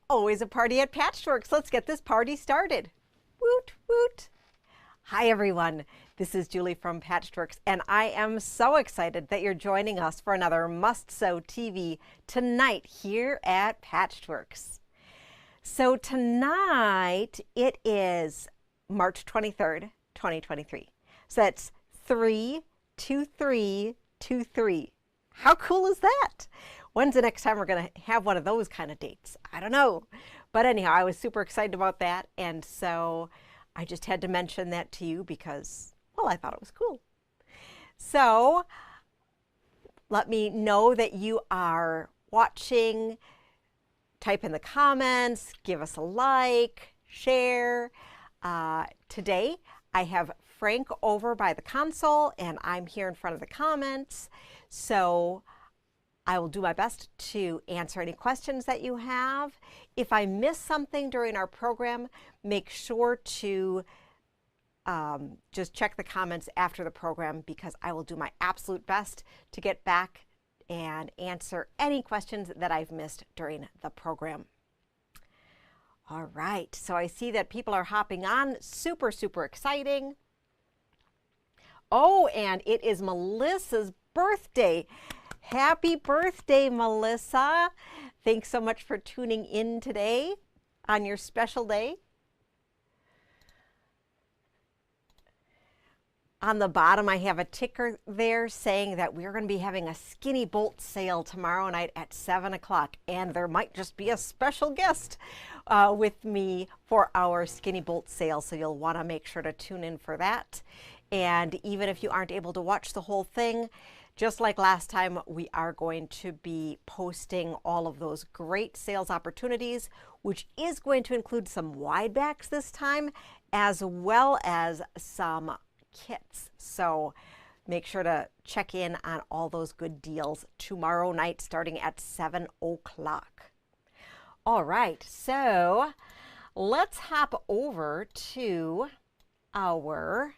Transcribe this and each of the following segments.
Always a party at Patchworks. Let's get this party started. Woot, woot. Hi, everyone. This is Julie from Patchworks, and I am so excited that you're joining us for another Must Sew TV tonight here at Patchworks. So tonight it is March 23rd, 2023. So that's 3-2-3-2-3. How cool is that? When's the next time we're going to have one of those kind of dates? I don't know. But anyhow, I was super excited about that. And so I just had to mention that to you because, well, I thought it was cool. So let me know that you are watching. Type in the comments, give us a like, share. Today I have Frank over by the console and I'm here in front of the comments. So I will do my best to answer any questions that you have. If I miss something during our program, make sure to just check the comments after the program because I will do my absolute best to get back and answer any questions that I've missed during the program. All right, so I see that people are hopping on. Super, super exciting. Oh, and it is Melissa's birthday. Happy birthday, Melissa. Thanks so much for tuning in today on your special day. On the bottom, I have a ticker there saying that we're going to be having a Skinny Bolt sale tomorrow night at 7 o'clock. And there might just be a special guest with me for our Skinny Bolt sale. So you'll want to make sure to tune in for that. And even if you aren't able to watch the whole thing, just like last time, we are going to be posting all of those great sales opportunities, which is going to include some wide backs this time, as well as some kits. So make sure to check in on all those good deals tomorrow night starting at 7 o'clock. All right, so let's hop over to our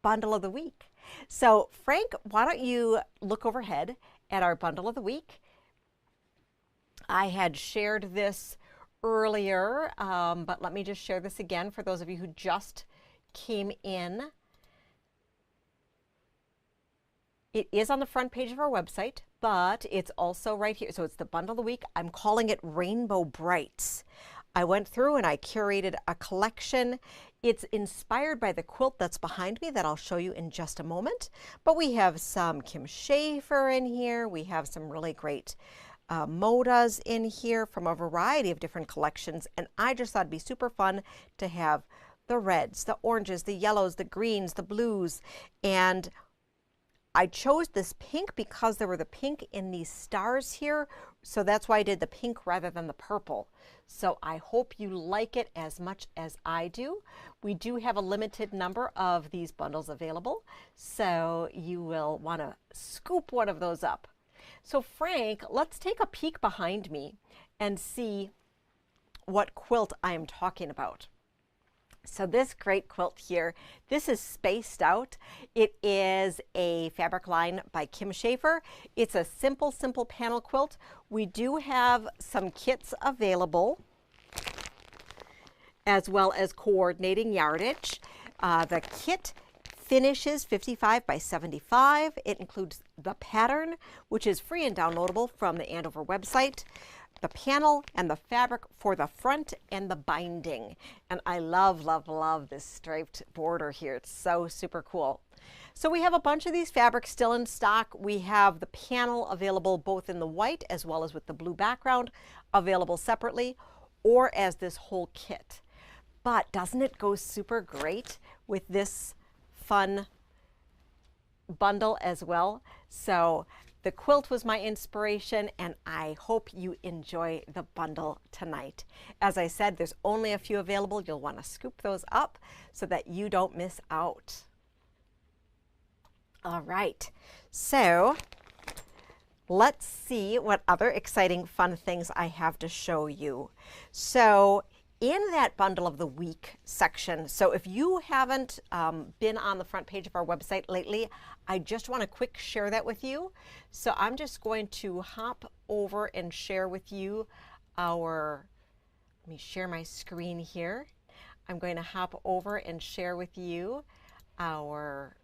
bundle of the week. So Frank, why don't you look overhead at our bundle of the week? I had shared this earlier, but let me just share this again for those of you who just came in. It is on the front page of our website, but it's also right here. So it's the bundle of the week. I'm calling it Rainbow Brights. I went through and I curated a collection. It's inspired by the quilt that's behind me that I'll show you in just a moment. But we have some Kim Schaefer in here. We have some really great modas in here from a variety of different collections. And I just thought it'd be super fun to have the reds, the oranges, the yellows, the greens, the blues. And I chose this pink because there were the pink in these stars here. So that's why I did the pink rather than the purple. So I hope you like it as much as I do. We do have a limited number of these bundles available, so you will want to scoop one of those up. So Frank, let's take a peek behind me and see what quilt I am talking about. So this great quilt here, this is Spaced Out. It is a fabric line by Kim Schaefer. It's a simple panel quilt. We do have some kits available as well as coordinating yardage. The kit finishes 55 by 75. It includes the pattern, which is free and downloadable from the Andover website, the panel and the fabric for the front and the binding. And I love, love, love this striped border here. It's so super cool. So we have a bunch of these fabrics still in stock. We have the panel available both in the white as well as with the blue background, available separately or as this whole kit. But doesn't it go super great with this fun bundle as well? So the quilt was my inspiration, and I hope you enjoy the bundle tonight. As I said, there's only a few available. You'll want to scoop those up so that you don't miss out. All right, so let's see what other exciting fun things I have to show you. So in that bundle of the week section, so if you haven't been on the front page of our website lately, I just want to quick share that with you. So I'm just going to hop over and share with you our Let me share my screen here. I'm going to hop over and share with you our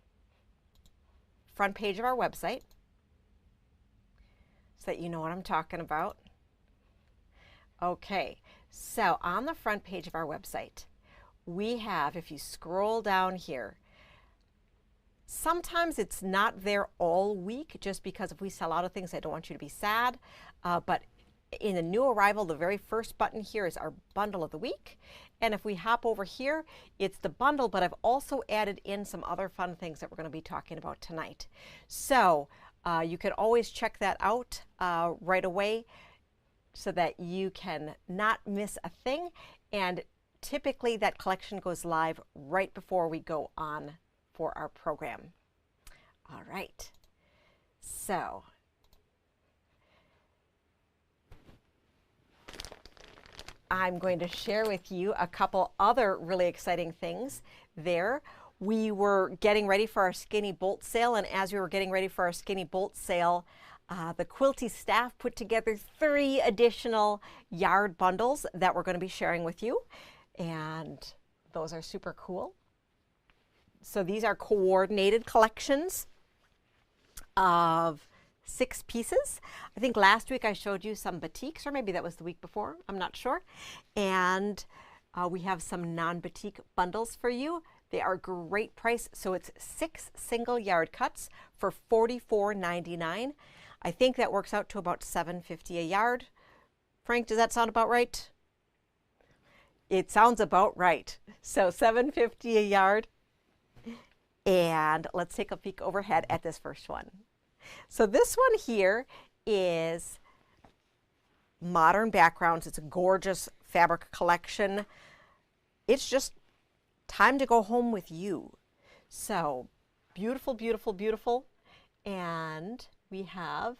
front page of our website so that you know what I'm talking about. Okay, so on the front page of our website, we have, if you scroll down here, sometimes it's not there all week just because if we sell out of things, I don't want you to be sad, but in the new arrival, the very first button here is our bundle of the week. And if we hop over here, it's the bundle, but I've also added in some other fun things that we're going to be talking about tonight. So you can always check that out right away so that you can not miss a thing. And typically that collection goes live right before we go on for our program. All right. So I'm going to share with you a couple other really exciting things there. We were getting ready for our Skinny Bolt sale, and as we were getting ready for our Skinny Bolt sale, the Quilty staff put together 3 additional yard bundles that we're going to be sharing with you, and those are super cool. So these are coordinated collections of 6 pieces. I think last week I showed you some batiks, or maybe that was the week before, I'm not sure. And we have some non-batik bundles for you. They are great price. So it's 6 single yard cuts for $44.99. I think that works out to about $7.50 a yard. Frank, does that sound about right? It sounds about right. So $7.50 a yard. And let's take a peek overhead at this first one. So this one here is Modern Backgrounds. It's a gorgeous fabric collection. It's just time to go home with you. So beautiful, beautiful, beautiful. And we have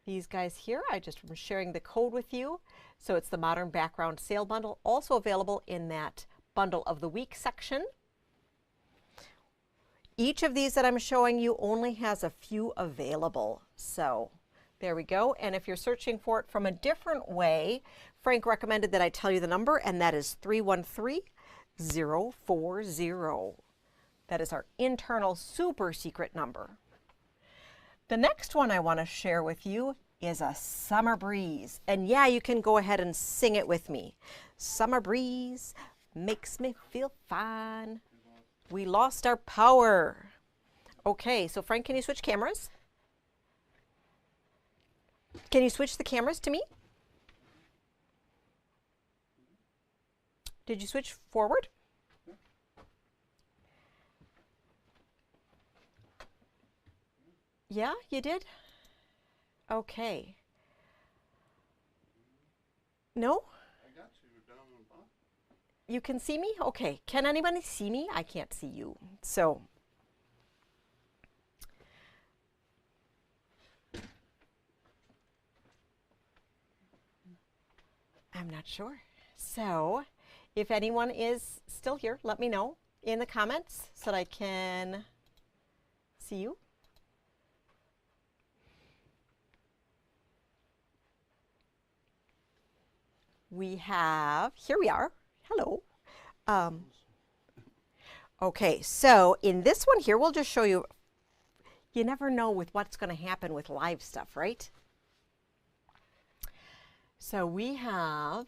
these guys here. I just am sharing the code with you. So it's the Modern Background Sale Bundle, also available in that Bundle of the Week section. Each of these that I'm showing you only has a few available. So there we go. And if you're searching for it from a different way, Frank recommended that I tell you the number, and that is 313040. That is our internal super secret number. The next one I want to share with you is a Summer Breeze. And yeah, you can go ahead and sing it with me. Summer breeze makes me feel fine. We lost our power. Okay, so Frank, can you switch cameras? Can you switch the cameras to me? Did you switch forward? Yeah, you did? Okay. No? You can see me? Okay. Can anybody see me? I can't see you. So I'm not sure. So if anyone is still here, let me know in the comments so that I can see you. We have, here we are. Hello. Okay, so in this one here, we'll just show you, you never know with what's going to happen with live stuff, right? So we have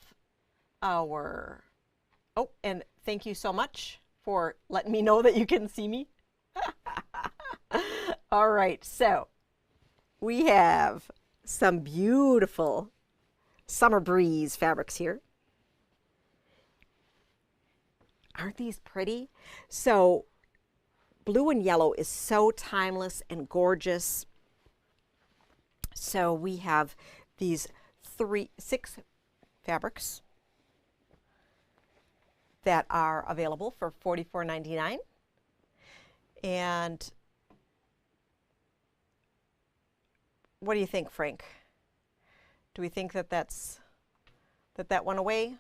our, oh, and thank you so much for letting me know that you can see me. All right, so we have some beautiful Summer Breeze fabrics here. Aren't these pretty? So blue and yellow is so timeless and gorgeous. So we have these 6 fabrics that are available for $44.99. And what do you think, Frank? Do we think that that went away?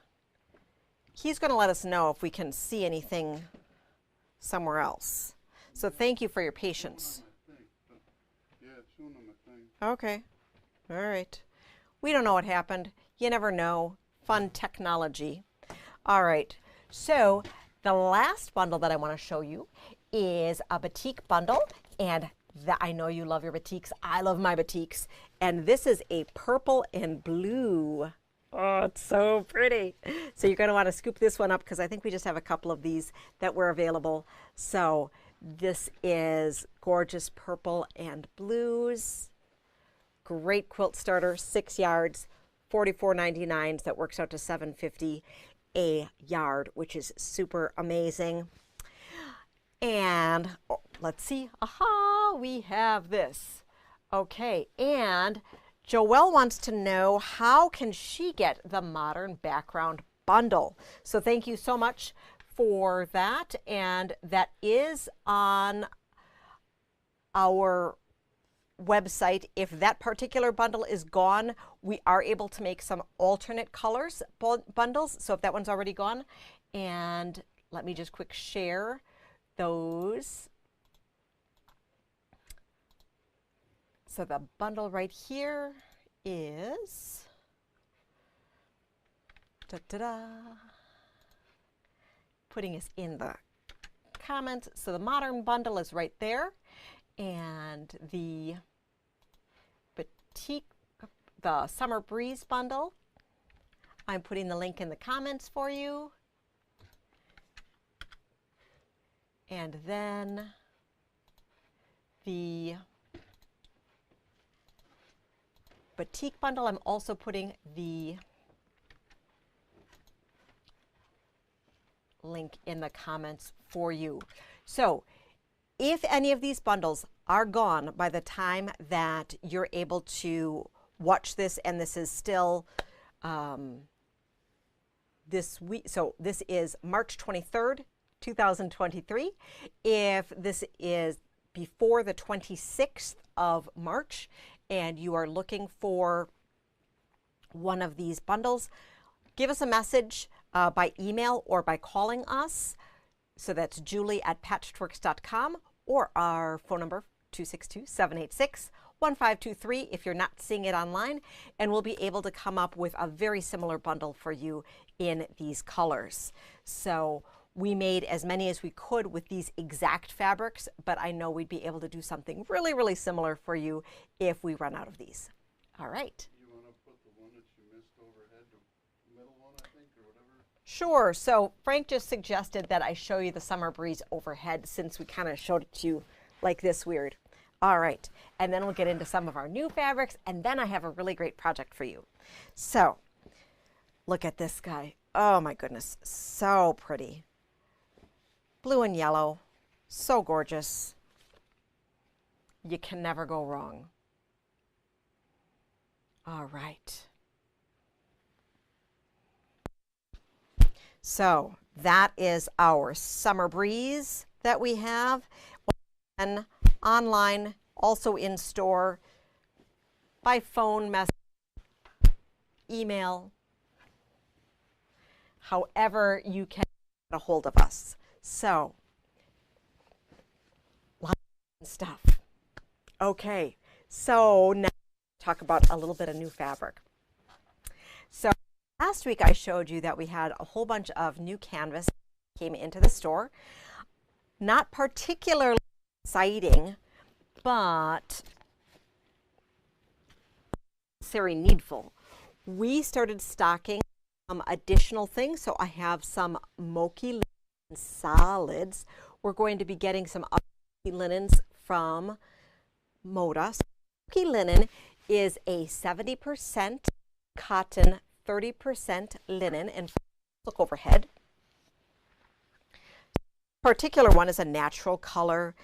He's going to let us know if we can see anything somewhere else. So thank you for your patience. Okay. All right. We don't know what happened. You never know. fun technology. All right, so the last bundle that I want to show you is a batik bundle, and I know you love your batiks. I love my batiks, and this is a purple and blue. Oh, it's so pretty. So you're going to want to scoop this one up because I think we just have a couple of these that were available. So this is gorgeous purple and blues. Great quilt starter, 6 yards, $44.99. That works out to $7.50 a yard, which is super amazing. And let's see. Aha, we have this. Okay, and Joelle wants to know how can she get the Modern Background bundle. So thank you so much for that, and that is on our website. If that particular bundle is gone, we are able to make some alternate colors bundles. So if that one's already gone, and let me just quick share those. So the bundle right here is putting us in the comments. So the Modern bundle is right there, and the batik, the Summer Breeze bundle, I'm putting the link in the comments for you. And then the batik bundle, I'm also putting the link in the comments for you. So if any of these bundles are gone by the time that you're able to watch this, and this is still this week, so this is March 23rd, 2023. If this is before the 26th of March and you are looking for one of these bundles, give us a message by email or by calling us. So that's julie@patchworks.com, or our phone number 262-786-1523 if you're not seeing it online, and we'll be able to come up with a very similar bundle for you in these colors. So we made as many as we could with these exact fabrics, but I know we'd be able to do something really, really similar for you if we run out of these. All right. You want to put the one that you missed overhead, the middle one, I think, or whatever? Sure. So Frank just suggested that I show you the Summer Breeze overhead, since we kind of showed it to you like this weird. All right. And then we'll get into some of our new fabrics, and then I have a really great project for you. So look at this guy. Oh my goodness. So pretty. Blue and yellow. So gorgeous. You can never go wrong. All right. So that is our Summer Breeze that we have. And online, also in store, by phone, message, email, however you can get a hold of us. So, lots of stuff. Okay, so now talk about a little bit of new fabric. So last week I showed you that we had a whole bunch of new canvas came into the store. Not particularly exciting, but very needful. We started stocking additional things. So I have some Mochi solids. We're going to be getting some linens from Moda. Mochi linen is a 70% cotton, 30% linen, and look overhead. Particular one is a natural color.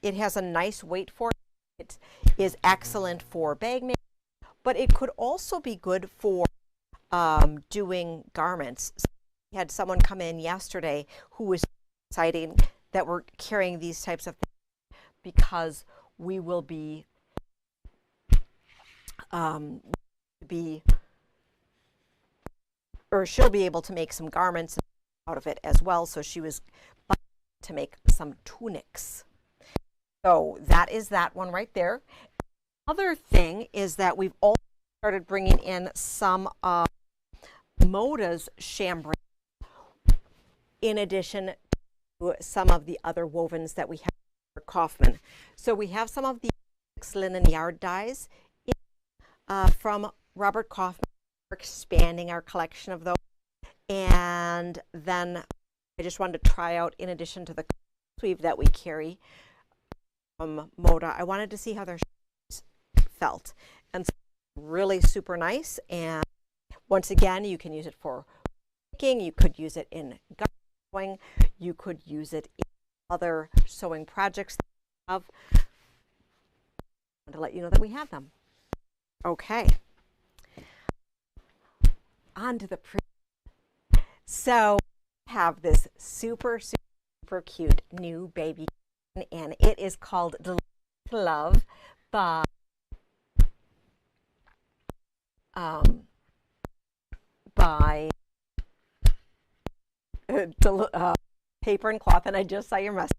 It has a nice weight for it. It is excellent for bag making, but it could also be good for doing garments. So we had someone come in yesterday who was excited that we're carrying these types of things, because we will be she'll be able to make some garments out of it as well. So she was to make some tunics. So that is that one right there. Other thing is that we've also started bringing in some of Moda's chambray in addition to some of the other wovens that we have for Kaufman. So we have some of the linen yard dyes from Robert Kaufman. We're expanding our collection of those. And then I just wanted to try out, in addition to the sleeve that we carry from Moda, I wanted to see how their felt. And so really super nice. And once again, you can use it for making, you could use it in sewing, you could use it in other sewing projects that we have. I want to let you know that we have them. Okay. On to the pre. So we have this super cute new baby, and it is called Delicious Love by Paper and Cloth, and I just saw your message.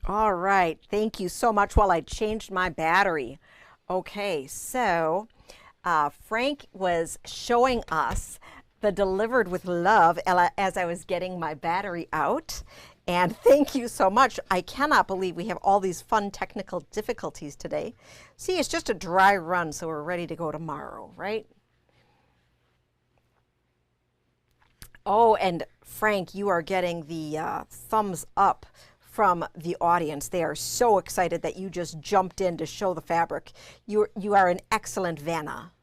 All right, thank you so much. While I changed my battery. Okay, so Frank was showing us the Delivered with Love as I was getting my battery out. And thank you so much. I cannot believe we have all these fun technical difficulties today. See, it's just a dry run, so we're ready to go tomorrow, right? Oh, and Frank, you are getting the thumbs up from the audience. They are so excited that you just jumped in to show the fabric. You are an excellent Vanna.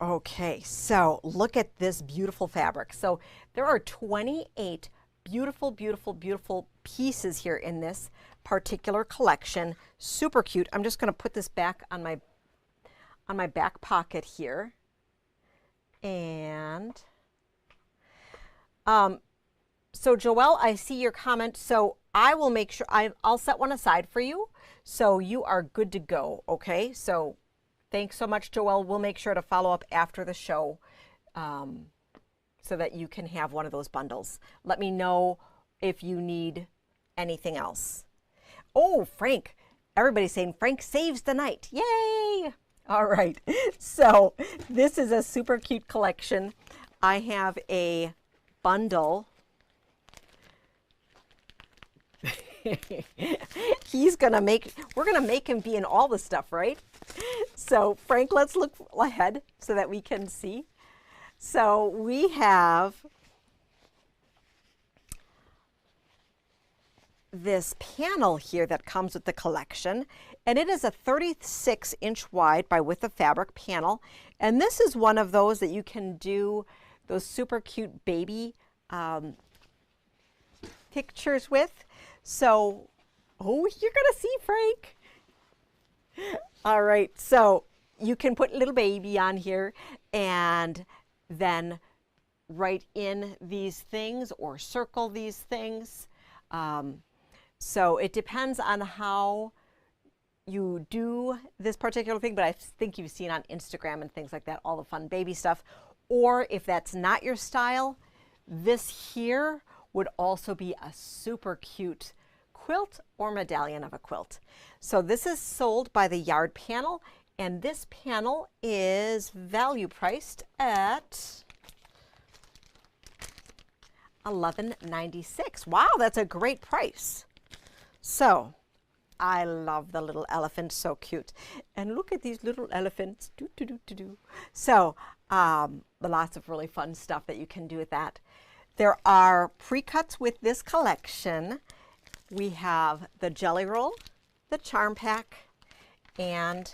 Okay, so look at this beautiful fabric. So there are 28 beautiful pieces here in this particular collection. Super cute. I'm just going to put this back on my back pocket here. And so Joelle, I see your comment. So I will make sure I'll set one aside for you. So you are good to go. Okay. So thanks so much, Joelle. We'll make sure to follow up after the show so that you can have one of those bundles. Let me know if you need anything else. Oh, Frank. Everybody's saying Frank saves the night. Yay! All right, so this is a super cute collection. I have a bundle. We're gonna make him be in all the stuff, right? So Frank, let's look ahead so that we can see. So we have this panel here that comes with the collection, and it is a 36-inch wide by width of fabric panel, and this is one of those that you can do those super cute baby pictures with. So, oh, you're gonna see Frank. All right, so you can put little baby on here and then write in these things or circle these things. So it depends on how you do this particular thing, but I think you've seen on Instagram and things like that, all the fun baby stuff. Or if that's not your style, this here would also be a super cute quilt or medallion of a quilt. So this is sold by the Yard Panel, And this panel is value priced at $11.96. Wow, that's a great price. So I love the little elephant, so cute. And look at these little elephants. Do, do, do, do, do. So lots of really fun stuff that you can do with that. There are pre-cuts with this collection. We have the jelly roll, the charm pack, and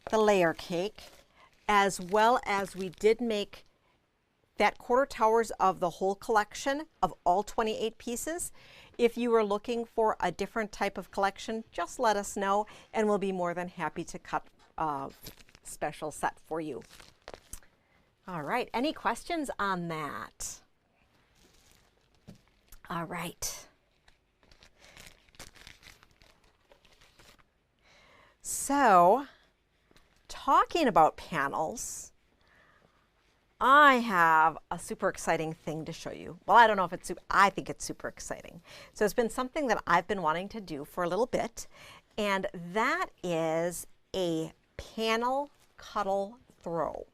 the layer cake, as well as we did make that quarter towers of the whole collection of all 28 pieces. If you were looking for a different type of collection, just let us know and we'll be more than happy to cut a special set for you. All right, any questions on that? All right. So, talking about panels, I have a super exciting thing to show you. Well, I don't know if it's super, I think it's super exciting. So it's been something that I've been wanting to do for a little bit, and that is a panel cuddle throw.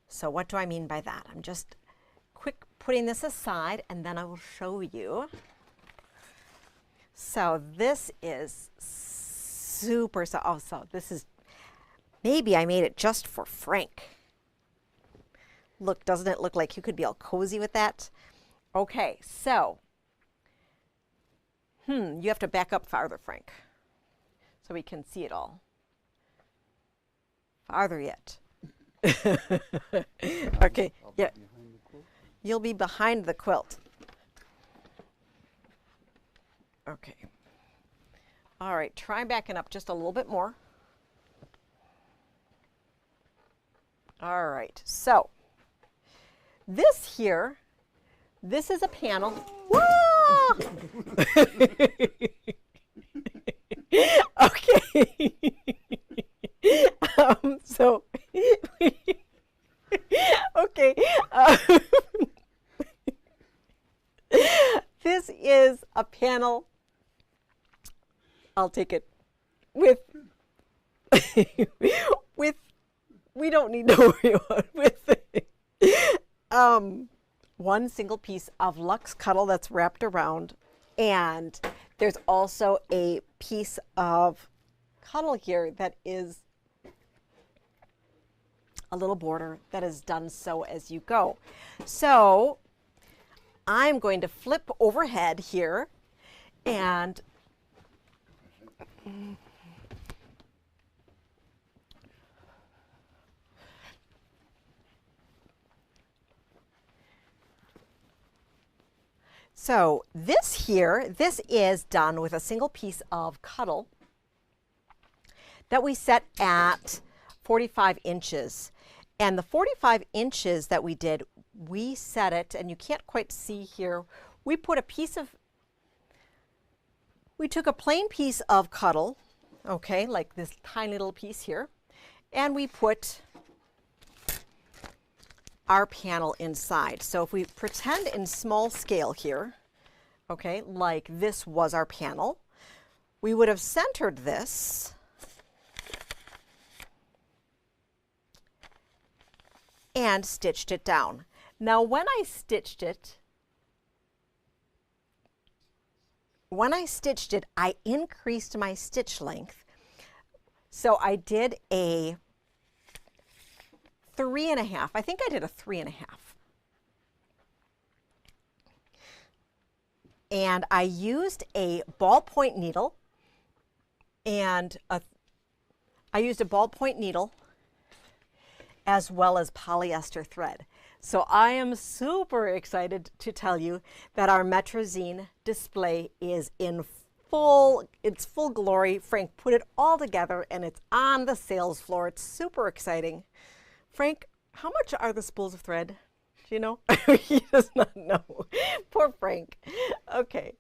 So what do I mean by that? I'm just quick putting this aside and then I will show you. So this is super, so this is, maybe I made it just for Frank. Look, doesn't it look like you could be all cozy with that? Okay, so, you have to back up farther, Frank, so we can see it all. Farther yet. Okay, yeah. You'll be behind the quilt. Okay. All right, try backing up just a little bit more. All right, so this here, this is a panel. Okay. So, okay. This is a panel. I'll take it with, we don't need to worry about with one single piece of Luxe Cuddle that's wrapped around, and there's also a piece of cuddle here that is a little border that is done so as you go. So I'm going to flip overhead here and so this here, this is done with a single piece of cuddle that we set at 45 inches. And the 45 inches that we did, we set it, and you can't quite see here, we put a piece of, we took a plain piece of cuddle, okay, like this tiny little piece here, and we put our panel inside. So if we pretend in small scale here, okay, like this was our panel, we would have centered this and stitched it down. Now when I stitched it, I increased my stitch length. So I did a 3.5. I think I did a 3.5. And I used a ballpoint needle and I used a ballpoint needle as well as polyester thread. So I am super excited to tell you that our Metrozine display is in its full glory. Frank put it all together and it's on the sales floor. It's super exciting. Frank, how much are the spools of thread? Do you know? He does not know. Poor Frank. Okay.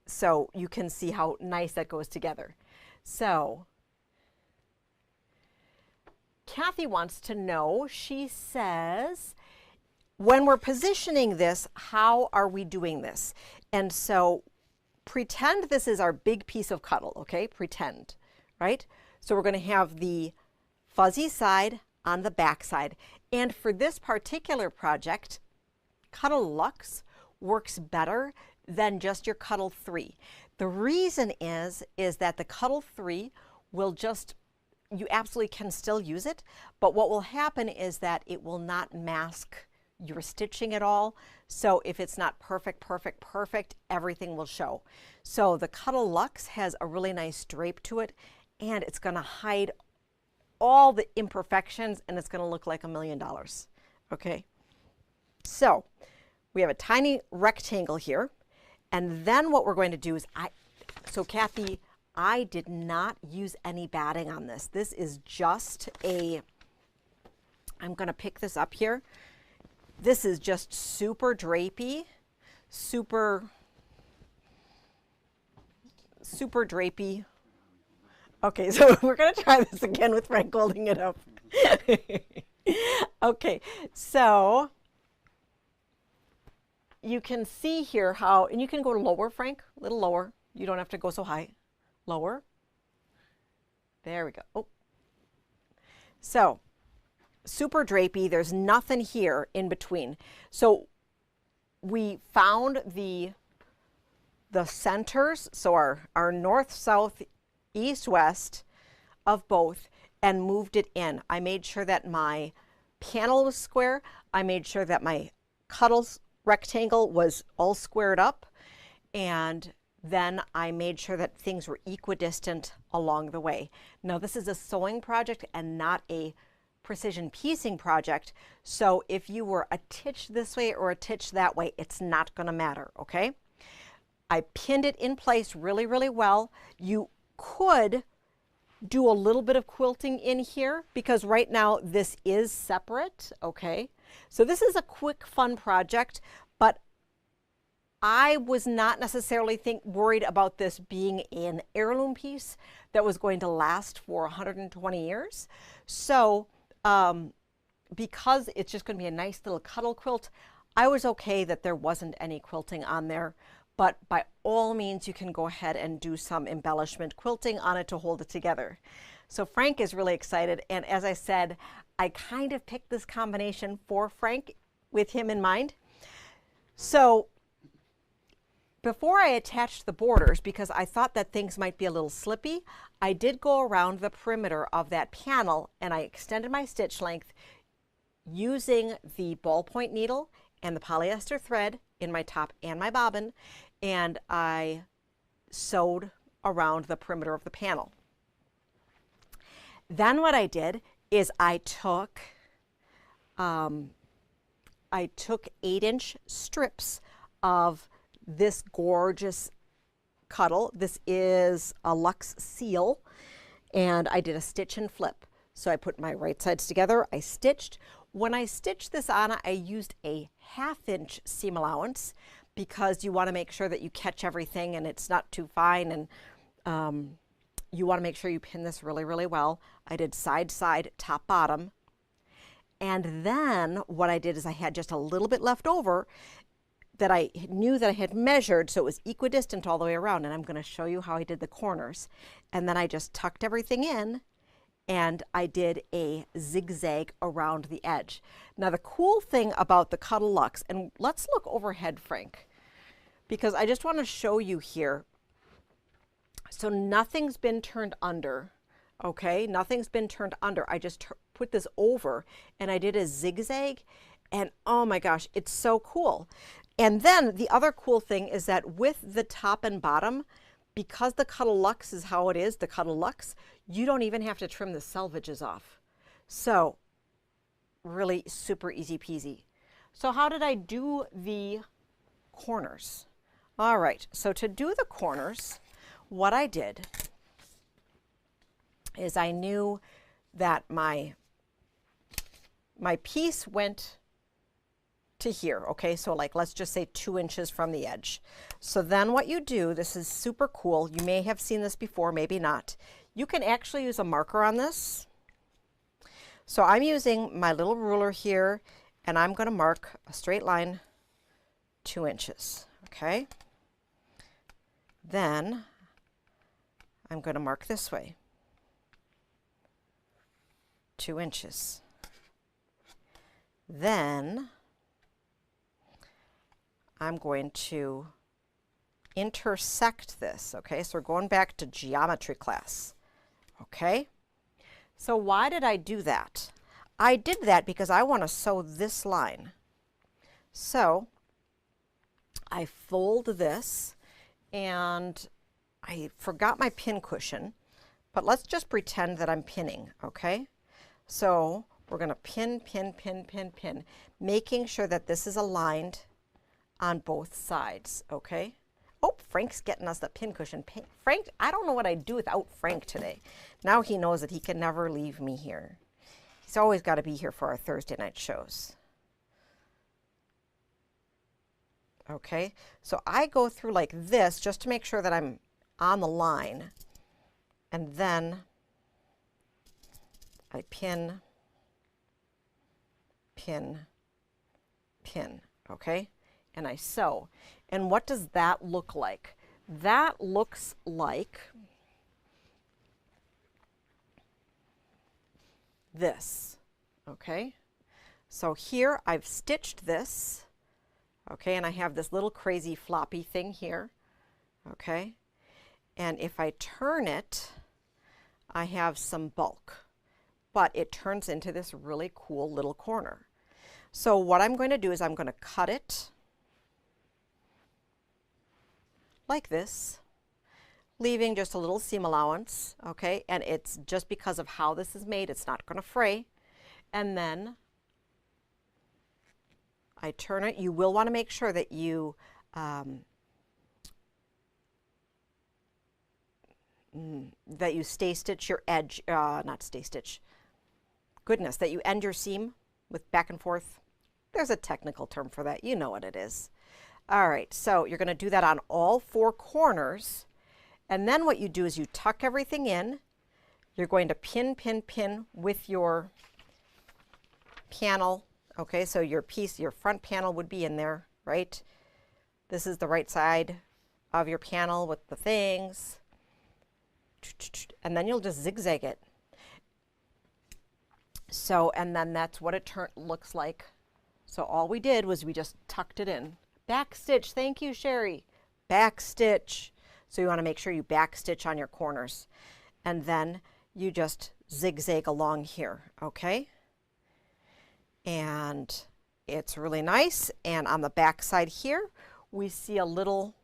So you can see how nice that goes together. So Kathy wants to know, she says, when we're positioning this, how are we doing this? And so pretend this is our big piece of cuddle, okay? Pretend, right? So we're going to have the fuzzy side on the back side. And for this particular project, Cuddle Luxe works better than just your Cuddle 3. The reason is that the Cuddle 3 will just, you absolutely can still use it, but what will happen is that it will not mask your stitching at all. So if it's not perfect, everything will show. So the Cuddle Luxe has a really nice drape to it, and it's going to hide all the imperfections, and it's going to look like $1 million. Okay, so we have a tiny rectangle here, and then what we're going to do is so Kathy, I did not use any batting on this. This is just I'm going to pick this up here. This is just super drapey, super drapey. Okay, so we're going to try this again with Frank holding it up. Okay, so you can see here how, and you can go lower, Frank, a little lower. You don't have to go so high. Lower. There we go. Oh. So super drapey, there's nothing here in between. So we found the centers, so our north, south, east, west of both, and moved it in. I made sure that my panel was square. I made sure that my cuddle rectangle was all squared up, and then I made sure that things were equidistant along the way. Now this is a sewing project and not a precision piecing project, so if you were a titch this way or a titch that way, it's not going to matter, okay? I pinned it in place really, really well. You could do a little bit of quilting in here because right now this is separate, okay? So this is a quick, fun project, but I was not necessarily worried about this being an heirloom piece that was going to last for 120 years. So because it's just going to be a nice little cuddle quilt, I was okay that there wasn't any quilting on there. But by all means, you can go ahead and do some embellishment quilting on it to hold it together. So Frank is really excited. And as I said, I kind of picked this combination for Frank with him in mind. So before I attached the borders, because I thought that things might be a little slippy, I did go around the perimeter of that panel and I extended my stitch length using the ballpoint needle and the polyester thread in my top and my bobbin, and I sewed around the perimeter of the panel. Then what I did is I took 8-inch strips of this gorgeous cuddle. This is a Luxe Seal, and I did a stitch and flip. So I put my right sides together, I stitched. When I stitched this on, I used a 1/2-inch seam allowance because you want to make sure that you catch everything and it's not too fine, and you want to make sure you pin this really, really well. I did side, side, top, bottom. And then what I did is I had just a little bit left over that I knew that I had measured, so it was equidistant all the way around, and I'm going to show you how I did the corners. And then I just tucked everything in, and I did a zigzag around the edge. Now the cool thing about the Cuddle Luxe, and let's look overhead, Frank, because I just want to show you here. So nothing's been turned under, okay? Nothing's been turned under. I just put this over, and I did a zigzag, and oh my gosh, it's so cool. And then the other cool thing is that with the top and bottom, because the Cuddle Luxe is how it is, the Cuddle Luxe, you don't even have to trim the selvages off. So really super easy peasy. So how did I do the corners? All right, so to do the corners, what I did is I knew that my piece went to here, okay? So like, let's just say 2 inches from the edge. So then what you do, this is super cool. You may have seen this before, maybe not. You can actually use a marker on this. So I'm using my little ruler here, and I'm going to mark a straight line 2 inches, okay? Then I'm going to mark this way 2 inches. Then I'm going to intersect this, okay? So we're going back to geometry class, okay? So why did I do that? I did that because I want to sew this line. So I fold this, and I forgot my pin cushion, but let's just pretend that I'm pinning, okay? So we're going to pin, pin, pin, pin, pin, making sure that this is aligned on both sides, okay? Oh, Frank's getting us the pin cushion. Frank, I don't know what I'd do without Frank today. Now he knows that he can never leave me here. He's always got to be here for our Thursday night shows. Okay, so I go through like this just to make sure that I'm on the line, and then I pin, pin, pin, okay? And I sew. And what does that look like? That looks like this, okay? So here I've stitched this, okay, and I have this little crazy floppy thing here, okay? And if I turn it, I have some bulk, but it turns into this really cool little corner. So what I'm going to do is I'm going to cut it like this, leaving just a little seam allowance, okay? And it's just because of how this is made, it's not going to fray. And then I turn it. You will want to make sure that you stay stitch your edge, not stay stitch, goodness, that you end your seam with back and forth. There's a technical term for that. You know what it is. All right, so you're going to do that on all 4 corners. And then what you do is you tuck everything in. You're going to pin, pin, pin with your panel. Okay, so your piece, your front panel would be in there, right? This is the right side of your panel with the things. And then you'll just zigzag it. So, and then that's what it looks like. So all we did was we just tucked it in. Back stitch, thank you, Sherry. Back stitch. So you want to make sure you back stitch on your corners. And then you just zigzag along here, okay? And it's really nice. And on the back side here, we see a little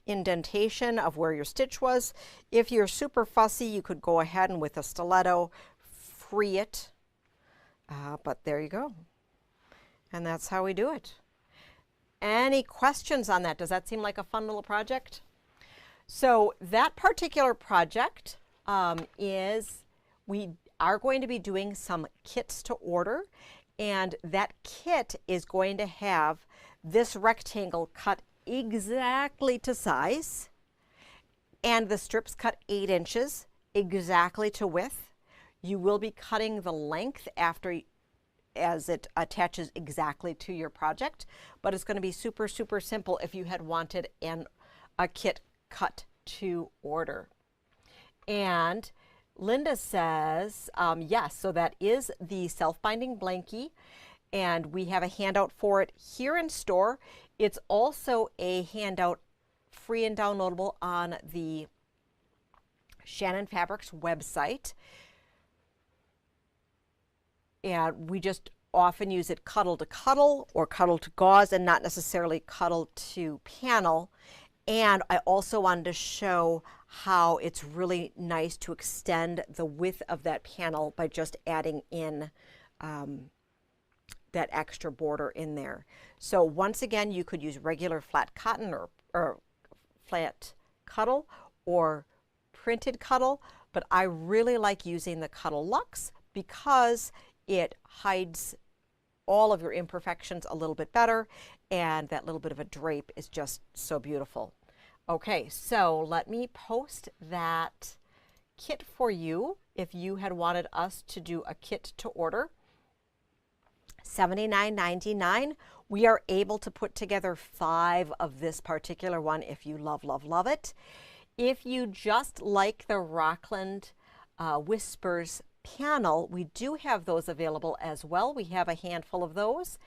indentation of where your stitch was. If you're super fussy, you could go ahead and with a stiletto free it. But there you go. And that's how we do it. Any questions on that? Does that seem like a fun little project? So that particular project we are going to be doing some kits to order, and that kit is going to have this rectangle cut exactly to size, and the strips cut 8 inches exactly to width. You will be cutting the length as it attaches exactly to your project, but it's going to be super, super simple if you had wanted a kit cut to order. And Linda says, yes, so that is the self-binding blankie, and we have a handout for it here in store. It's also a handout free and downloadable on the Shannon Fabrics website. And we just often use it cuddle to cuddle or cuddle to gauze and not necessarily cuddle to panel. And I also wanted to show how it's really nice to extend the width of that panel by just adding in that extra border in there. So once again, you could use regular flat cotton or flat cuddle or printed cuddle, but I really like using the Cuddle Luxe because it hides all of your imperfections a little bit better, and that little bit of a drape is just so beautiful. Okay, so let me post that kit for you if you had wanted us to do a kit to order. $79.99. We are able to put together 5 of this particular one if you love, love, love it. If you just like the Rockland Whispers panel, we do have those available as well. We have a handful of those,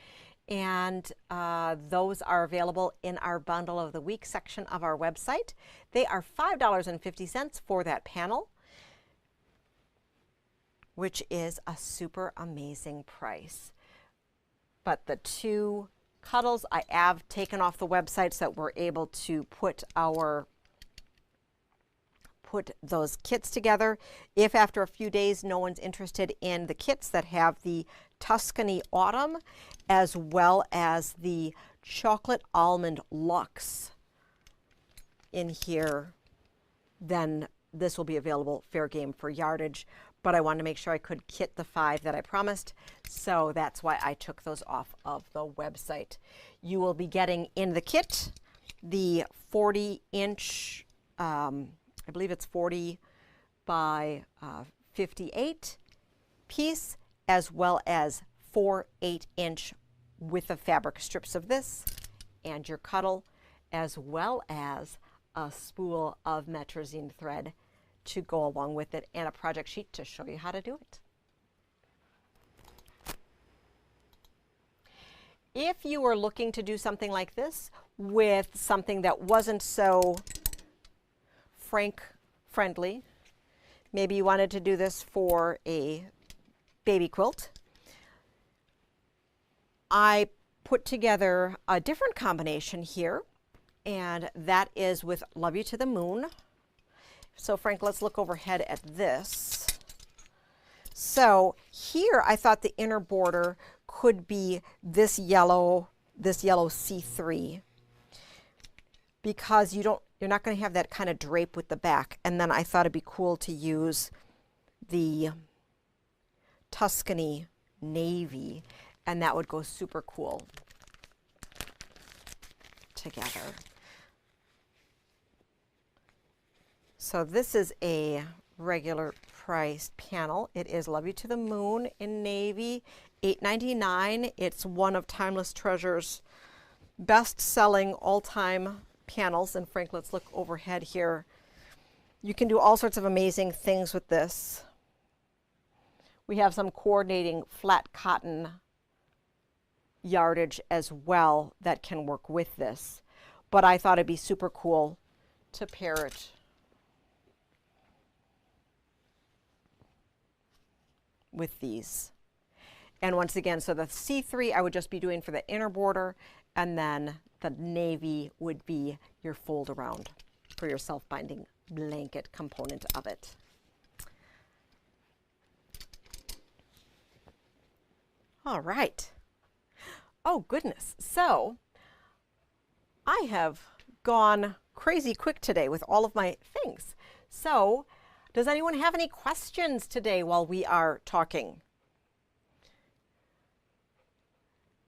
and those are available in our Bundle of the Week section of our website. They are $5.50 for that panel, which is a super amazing price. But the 2 cuddles I have taken off the website so that we're able to put those kits together. If after a few days no one's interested in the kits that have the Tuscany Autumn as well as the Chocolate Almond Luxe in here, then this will be available fair game for yardage. But I wanted to make sure I could kit the 5 that I promised, so that's why I took those off of the website. You will be getting in the kit the 40-inch, I believe it's 40 by 58 piece, as well as 4 8-inch width of fabric strips of this, and your cuddle, as well as a spool of Metrazine thread to go along with it, and a project sheet to show you how to do it. If you were looking to do something like this with something that wasn't so friendly, maybe you wanted to do this for a baby quilt, I put together a different combination here, and that is with Love You to the Moon. So Frank, let's look overhead at this. So here I thought the inner border could be this yellow C3, because you're not going to have that kind of drape with the back. And then I thought it'd be cool to use the Tuscany navy, and that would go super cool together. So this is a regular priced panel. It is Love You to the Moon in navy, $8.99. It's one of Timeless Treasure's best-selling all-time panels. And Frank, let's look overhead here. You can do all sorts of amazing things with this. We have some coordinating flat cotton yardage as well that can work with this. But I thought it'd be super cool to pair it with these. And once again, so the C3 I would just be doing for the inner border, and then the navy would be your fold around for your self-binding blanket component of it. All right. Oh goodness. So I have gone crazy quick today with all of my things. So does anyone have any questions today while we are talking?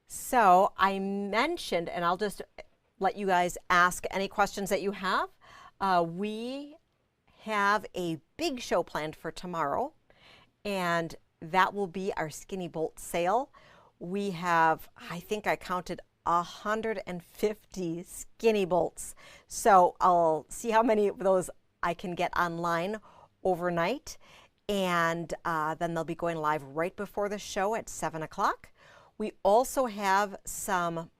So I mentioned, and I'll just let you guys ask any questions that you have. We have a big show planned for tomorrow, and that will be our Skinny Bolt sale. We have, I think I counted 150 Skinny Bolts. So I'll see how many of those I can get online overnight, and then they'll be going live right before the show at 7 o'clock. We also have some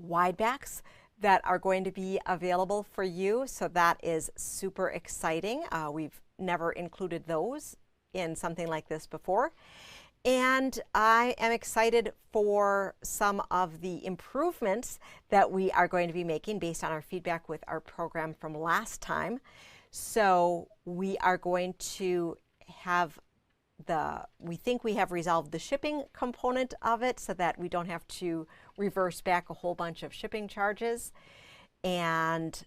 wide backs that are going to be available for you, so that is super exciting. We've never included those in something like this before. And I am excited for some of the improvements that we are going to be making based on our feedback with our program from last time. So we are going to have we think we have resolved the shipping component of it so that we don't have to reverse back a whole bunch of shipping charges. And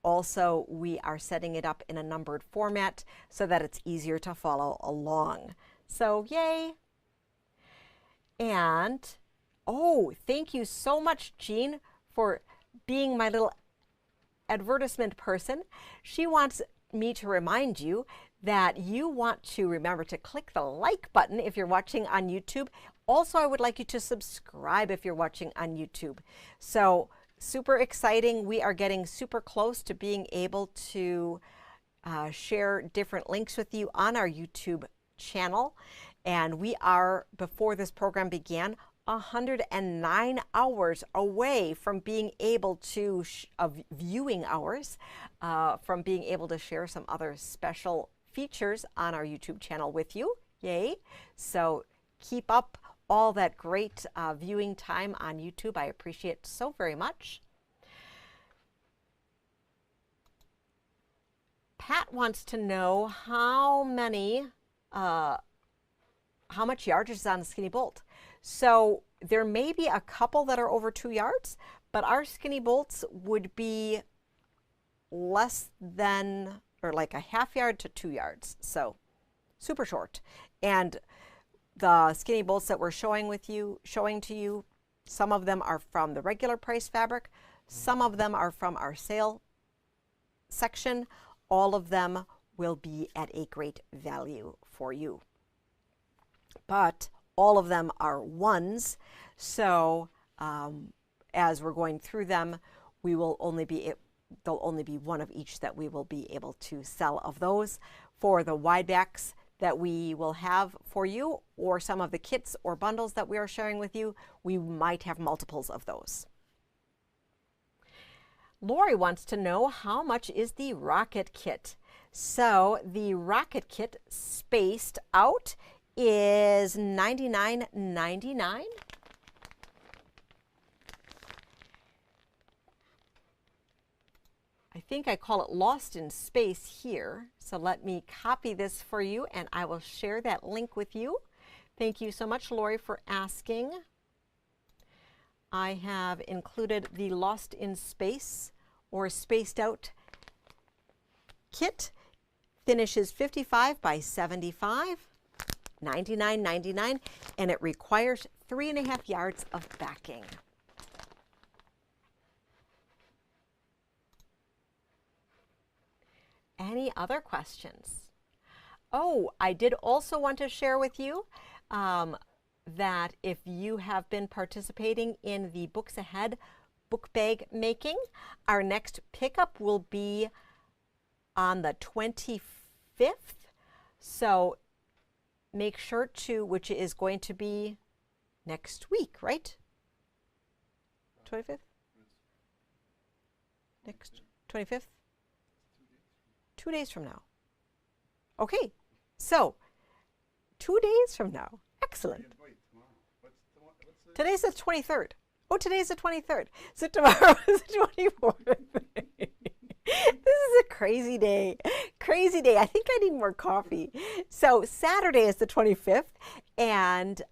also we are setting it up in a numbered format so that it's easier to follow along. So yay. And oh, thank you so much, Jean, for being my little advertisement person. She wants me to remind you that you want to remember to click the like button if you're watching on YouTube. Also, I would like you to subscribe if you're watching on YouTube. So super exciting. We are getting super close to being able to share different links with you on our YouTube channel. And we are, before this program began, 109 hours away from being able to, viewing hours, from being able to share some other special features on our YouTube channel with you. Yay. So keep up all that great viewing time on YouTube. I appreciate so very much. Pat wants to know how much yardage is on a skinny bolt. So there may be a couple that are over 2 yards, but our skinny bolts would be less than, or like a half yard to 2 yards. So super short. And the skinny bolts that we're showing to you, some of them are from the regular price fabric. Some of them are from our sale section. All of them will be at a great value for you. But all of them are ones. So as we're going through them, there'll only be one of each that we will be able to sell of those. For the wide backs that we will have for you, or some of the kits or bundles that we are sharing with you, we might have multiples of those. Lori wants to know how much is the rocket kit. So the rocket kit spaced out is $99.99. I think I call it Lost in Space here. So let me copy this for you and I will share that link with you. Thank you so much, Lori, for asking. I have included the Lost in Space or Spaced Out kit. Finishes 55 by 75, $99.99, and it requires 3.5 yards of backing. Any other questions? Oh, I did also want to share with you that if you have been participating in the Books Ahead book bag making, our next pickup will be on the 25th. So make sure to, which is going to be next week, right? 25th? Next 25th? 2 days from now. Okay, so 2 days from now. Excellent. Today's the 23rd. Oh, today's the 23rd. So tomorrow is the 24th. This is a crazy day. Crazy day. I think I need more coffee. So Saturday is the 25th, and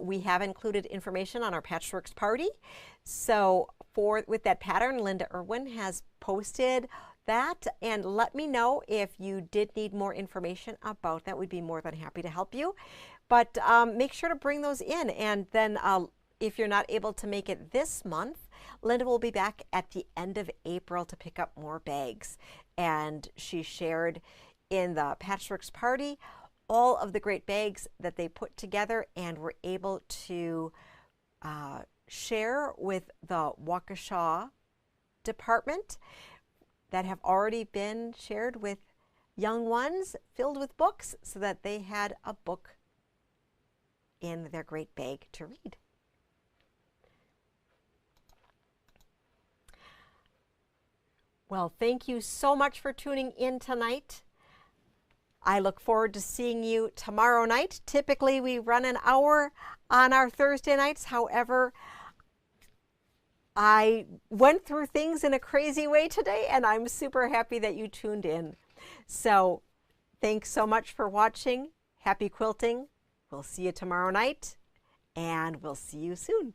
we have included information on our Patchworks party. So with that pattern, Linda Irwin has posted that, and let me know if you did need more information about that. We'd be more than happy to help you. But make sure to bring those in, and then if you're not able to make it this month, Linda will be back at the end of April to pick up more bags. And she shared in the Patchworks party all of the great bags that they put together and were able to share with the Waukesha department that have already been shared with young ones filled with books so that they had a book in their great bag to read. Well, thank you so much for tuning in tonight. I look forward to seeing you tomorrow night. Typically, we run an hour on our Thursday nights. However, I went through things in a crazy way today, and I'm super happy that you tuned in. So thanks so much for watching. Happy quilting. We'll see you tomorrow night, and we'll see you soon.